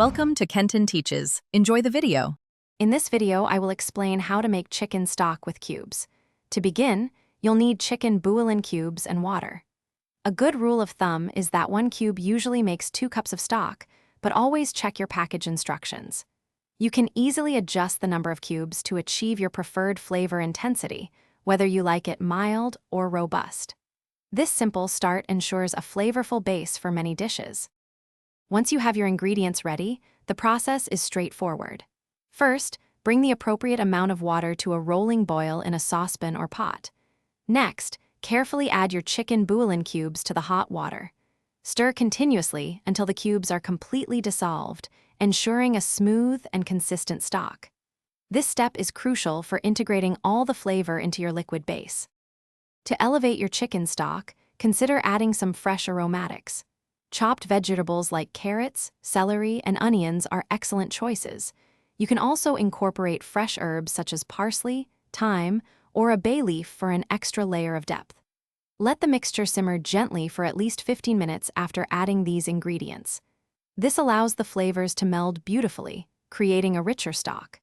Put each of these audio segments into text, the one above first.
Welcome to Kenton Teaches. Enjoy the video. In this video, I will explain how to make chicken stock with cubes. To begin, you'll need chicken bouillon cubes and water. A good rule of thumb is that 1 cube usually makes 2 cups of stock, but always check your package instructions. You can easily adjust the number of cubes to achieve your preferred flavor intensity, whether you like it mild or robust. This simple start ensures a flavorful base for many dishes. Once you have your ingredients ready, the process is straightforward. First, bring the appropriate amount of water to a rolling boil in a saucepan or pot. Next, carefully add your chicken bouillon cubes to the hot water. Stir continuously until the cubes are completely dissolved, ensuring a smooth and consistent stock. This step is crucial for integrating all the flavor into your liquid base. To elevate your chicken stock, consider adding some fresh aromatics. Chopped vegetables like carrots, celery, and onions are excellent choices. You can also incorporate fresh herbs such as parsley, thyme, or a bay leaf for an extra layer of depth. Let the mixture simmer gently for at least 15 minutes after adding these ingredients. This allows the flavors to meld beautifully, creating a richer stock.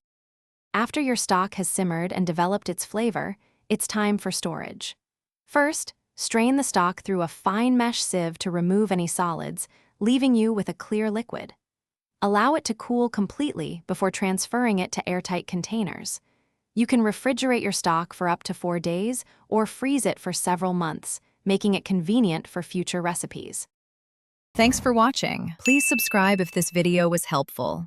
After your stock has simmered and developed its flavor, it's time for storage. First, strain the stock through a fine mesh sieve to remove any solids, leaving you with a clear liquid. Allow it to cool completely before transferring it to airtight containers. You can refrigerate your stock for up to 4 days or freeze it for several months, making it convenient for future recipes. Thanks for watching. Please subscribe if this video was helpful.